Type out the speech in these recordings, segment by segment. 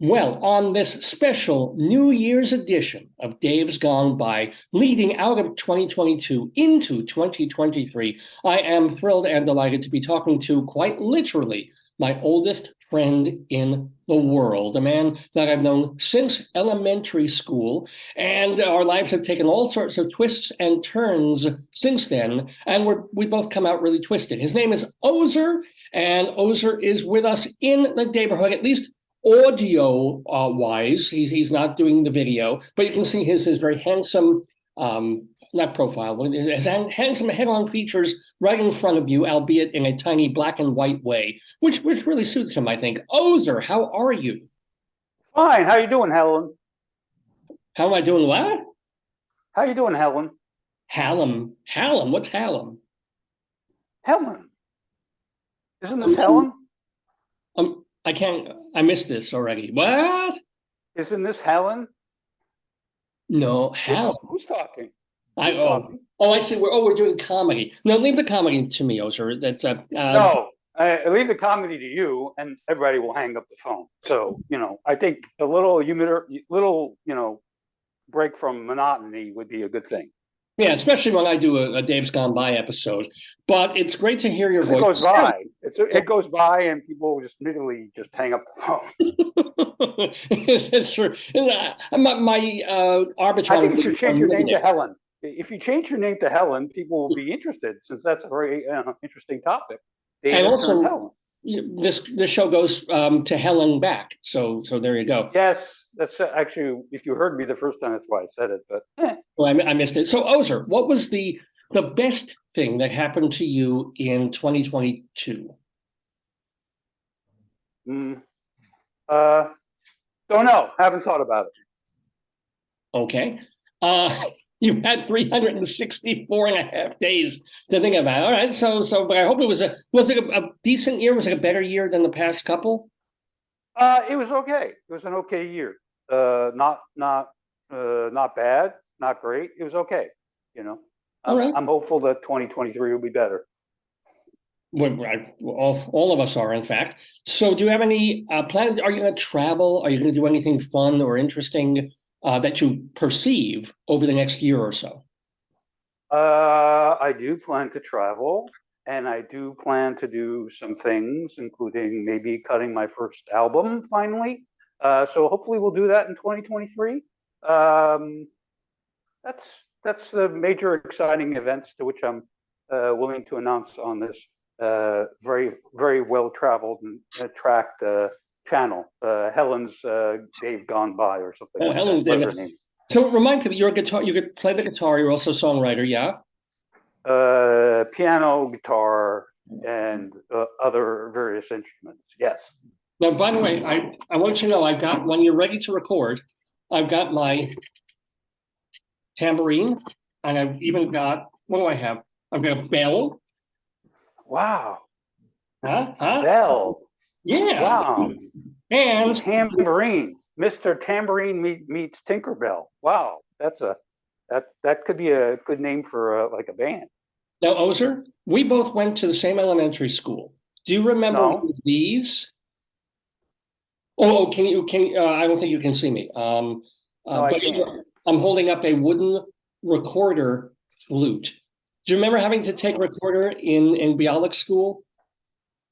Well, on this special New Year's edition of Dave's Gone By, leading out of 2022 into 2023, I am thrilled and delighted to be talking to, quite literally, my oldest friend in the world, a man that I've known since elementary school, and our lives have taken all sorts of twists and turns since then, and we both come out really twisted. His name is Ozer, and Ozer is with us in the Daverhood, at least audio wise. He's not doing the video, but you can see his very handsome, not profile, but his handsome head-on features right in front of you, albeit in a tiny black and white way, which really suits him, I think. Ozer, how are you? Fine. How you doing, Helen? How am I doing? What? How you doing, Helen? Hallam. What's Hallam? Helen. Isn't this Helen? I can't. I missed this already. What? Isn't this Helen? No, Hallam. Who's talking? I see. We're doing comedy. No, leave the comedy to me, Ozer. That's No, I leave the comedy to you, and everybody will hang up the phone. So I think a little break from monotony would be a good thing. Yeah, especially when I do a Dave's Gone By episode. But it's great to hear your voice. It goes by. It goes by, and people just literally just hang up the phone. That's true. My arbitrary. I think you should change your name to Helen. If you change your name to Helen, people will be interested, since that's a very interesting topic. And also, this show goes to Helen back. So there you go. Yes, that's actually, if you heard me the first time, that's why I said it. But well, I missed it. So Ozer, what was the best thing that happened to you in 2022? Don't know. Haven't thought about it. Okay. You had 364 and a half days to think about. All right. But I hope was it a decent year? Was it a better year than the past couple? It was okay. It was an okay year. Not bad, not great. It was okay. All right. I'm hopeful that 2023 will be better. All of us are, in fact. So do you have any plans? Are you going to travel? Are you going to do anything fun or interesting that you perceive over the next year or so? I do plan to travel, and I do plan to do some things, including maybe cutting my first album finally. So hopefully we'll do that in 2023. That's the major exciting events to which I'm willing to announce on this very, very well traveled and tracked channel. Helen's Dave Gone By or something. Oh, Helen's Dave. So remind me, you're a guitar. You could play the guitar. You're also a songwriter, yeah. Piano, guitar, and other various instruments. Yes. Now, by the way, I want you to know I've got, when you're ready to record, I've got my tambourine, and I've even got, what do I have? I've got a bell. Wow. Huh? Bell. Yeah. Wow. And tambourine. Mr. Tambourine meets Tinkerbell. Wow. That could be a good name for like a band. Now, Ozer, we both went to the same elementary school. Do you remember these? Oh, can you? I don't think you can see me. No, I can't. I'm holding up a wooden recorder flute. Do you remember having to take recorder in Bialik school?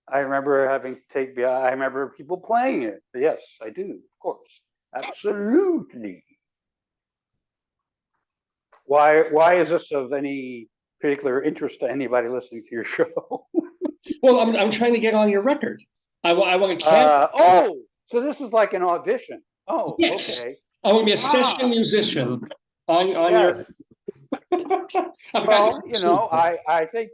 I remember I remember people playing it. Yes, I do. Of course, absolutely. Why is this of any particular interest to anybody listening to your show? Well, I'm trying to get on your record. I want to. Oh, so this is like an audition. Oh, yes. Okay. I want to be a session musician on yes. your. Well, I think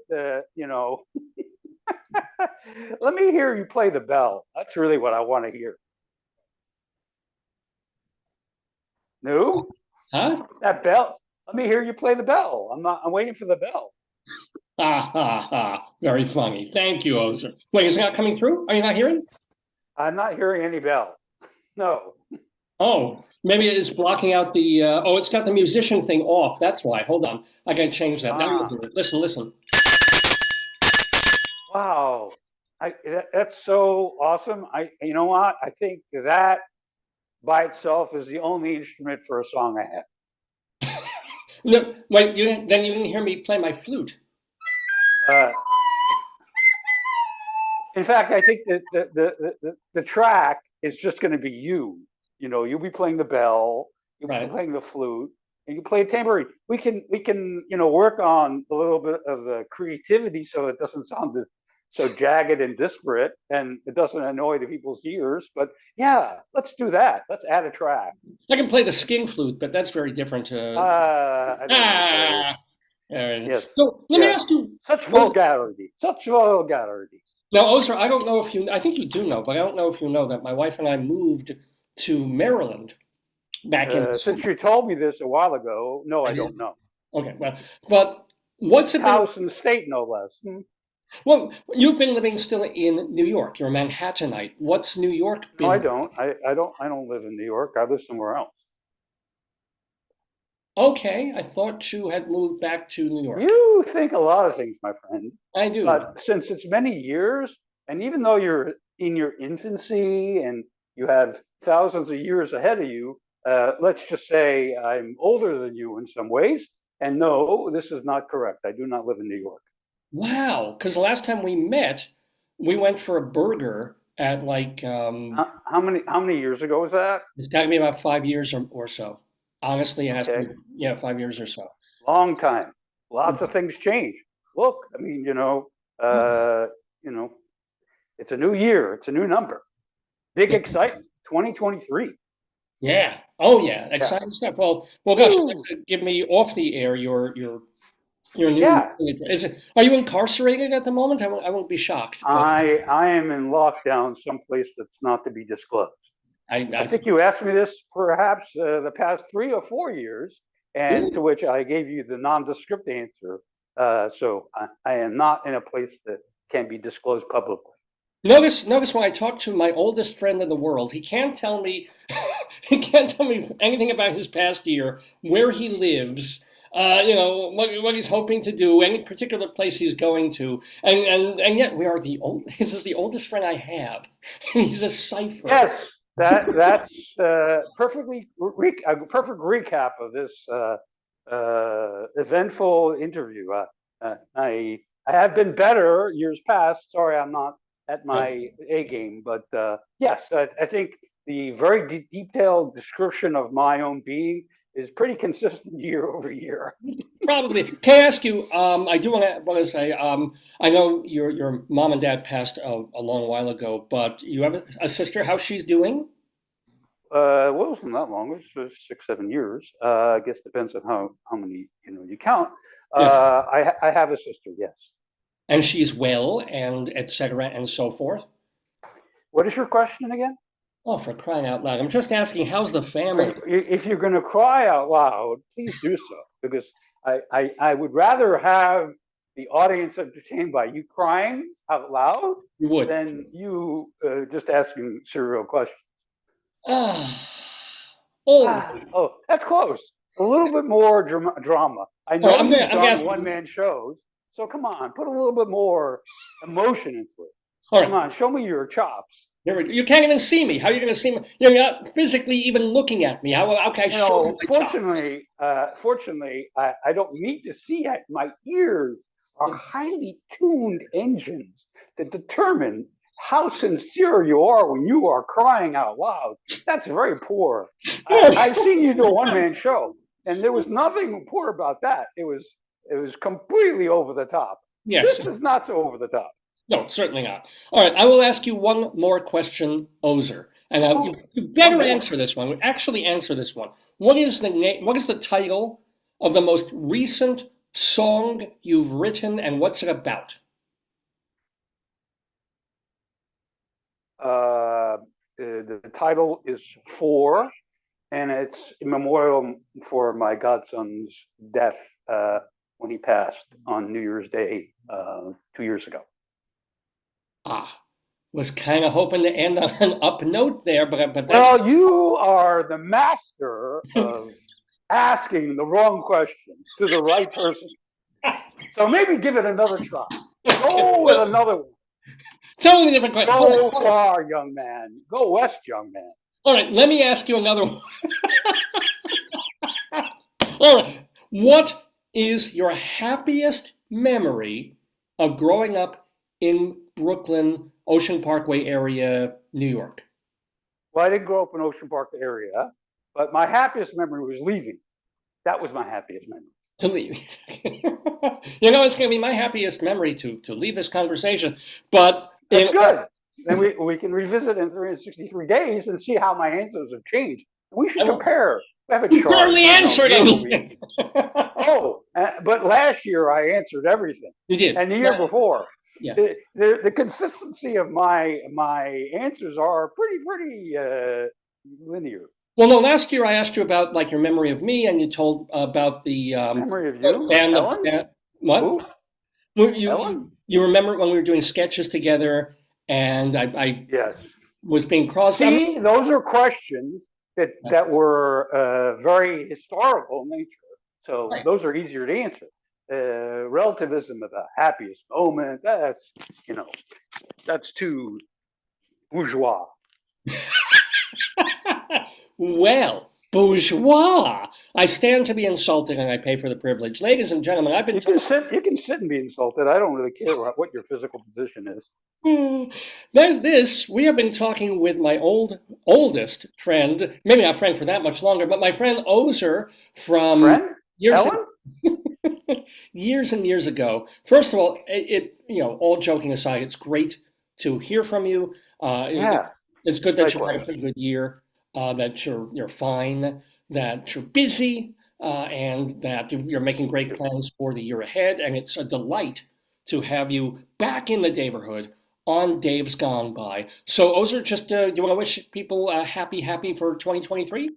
let me hear you play the bell. That's really what I want to hear. No? Huh? That bell. Let me hear you play the bell. I'm waiting for the bell. Very funny. Thank you, Ozer. Wait, is it not coming through? Are you not hearing? I'm not hearing any bell. No. Oh, maybe it's blocking out the. It's got the musician thing off. That's why. Hold on. I got to change that. Now you'll do it. Listen. Wow. That's so awesome. You know what? I think that by itself is the only instrument for a song I have. No, wait, then you didn't hear me play my flute. In fact, I think that the track is just going to be you. You know, you'll be playing the bell, you'll be Right. playing the flute, and you play a tambourine. We can work on a little bit of the creativity so it doesn't sound so jagged and disparate, and it doesn't annoy the people's ears. But yeah, let's do that. Let's add a track. I can play the skin flute, but that's very different. I don't know what that is. Yes, So let me yes. ask you. Such vulgarity. Such vulgarity. Now, Ozer, I don't know if I think you do know, but I don't know if you know that my wife and I moved to Maryland back in. Since you told me this a while ago, no, I don't know. Okay, well, but what's it been? House and state, no less. Well, you've been living still in New York. You're a Manhattanite. What's New York been? No, I don't. I don't live in New York. I live somewhere else. Okay, I thought you had moved back to New York. You think a lot of things, my friend. I do. But since it's many years, and even though you're in your infancy and you have thousands of years ahead of you, let's just say I'm older than you in some ways. And no, this is not correct. I do not live in New York. Wow, because the last time we met, we went for a burger at like How many years ago was that? it's got to be about 5 years or so. Honestly, it has to Okay. be 5 years or so. Long time. Lots of things change. Look, I mean, it's a new year. It's a new number. Big excitement. 2023. Yeah. Oh yeah. Exciting stuff. Well, gosh, Woo. give me off the air your new. Yeah. Is it? Are you incarcerated at the moment? I won't be shocked. But I am in lockdown someplace that's not to be disclosed. I think you asked me this perhaps the past 3 or 4 years, and to which I gave you the nondescript answer. So I am not in a place that can be disclosed publicly. Notice when I talk to my oldest friend in the world, he can't tell me he can't tell me anything about his past year, where he lives, what he's hoping to do, any particular place he's going to, and yet we are this is the oldest friend I have. He's a cipher. Yes, that's a perfect recap of this eventful interview. I have been better years past. Sorry, I'm not at my A game, but yes, I think the very detailed description of my own being is pretty consistent year over year. Probably. Can I ask you? I do want to say. I know your mom and dad passed a long while ago, but you have a sister. How's she's doing? Well, it wasn't that long. It was 6, 7 years. I guess depends on how many you count. Yeah. I have a sister. Yes. And she's well, and etc. and so forth. What is your question again? Oh, for crying out loud! I'm just asking, how's the family? If you're going to cry out loud, please do so, because I would rather have the audience entertained by you crying out loud You would. than you just asking serial questions. Oh, that's close. A little bit more drama. I know you've done one-man shows, so come on, put a little bit more emotion into it. Come on, show me your chops. You can't even see me. How are you going to see me? You're not physically even looking at me. How can I show you my chops? Fortunately, I don't need to see it. My ears are highly tuned engines that determine how sincere you are when you are crying out loud. That's very poor. I've seen you do a one-man show, and there was nothing poor about that. It was completely over the top. Yes. This is not so over the top. No, certainly not. All right, I will ask you one more question, Ozer, and you better answer this one. Actually, answer this one. What is the name? What is the title of the most recent song you've written, and what's it about? The title is "For," and it's a memorial for my godson's death when he passed on New Year's Day 2 years ago. Was kind of hoping to end on an up note there, but that's... Well, you are the master of asking the wrong question to the right person. So maybe give it another try. Go with another one. Totally different question. Go far, young man. Go west, young man. All right, let me ask you another one. All right, what is your happiest memory of growing up in Brooklyn, Ocean Parkway area, New York? Well, I didn't grow up in Ocean Park area, but my happiest memory was leaving. That was my happiest memory. To leave. It's going to be my happiest memory to leave this conversation. But That's good. Then we can revisit in 363 days and see how my answers have changed. We should compare. We have a you chart. barely answered anything. Oh, but last year I answered everything. You did. And the year before. Yeah. The consistency of my answers are pretty linear. Well, no, last year I asked you about like your memory of me, and you told about the Memory of you, band. Ellen? What? Who? You remember when we were doing sketches together, and I Yes. was being crossed. See, those are questions that were very historical in nature. So Right. those are easier to answer. Relativism of the happiest moment, that's too bourgeois. Well, bourgeois. I stand to be insulted, and I pay for the privilege. Ladies and gentlemen, I've been You can sit and be insulted. I don't really care what your physical position is. We have been talking with my oldest friend, maybe not friend for that much longer, but my friend Ozer from Friend? years Ellen? years and years ago. First of all, all joking aside, it's great to hear from you. Yeah. It's good that you had a Likewise. pretty good year, that you're fine, that you're busy, and that you're making great plans for the year ahead. And it's a delight to have you back in the Daverhood on Dave's Gone By. So, Ozer, just do you want to wish people happy for 2023?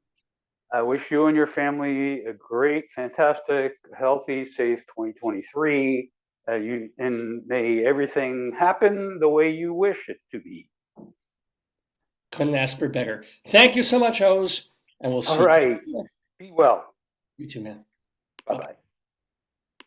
I wish you and your family a great, fantastic, healthy, safe 2023. And may everything happen the way you wish it to be. Couldn't ask for better. Thank you so much, Oz, and we'll see All right. you. Be well. You too, man. Bye bye.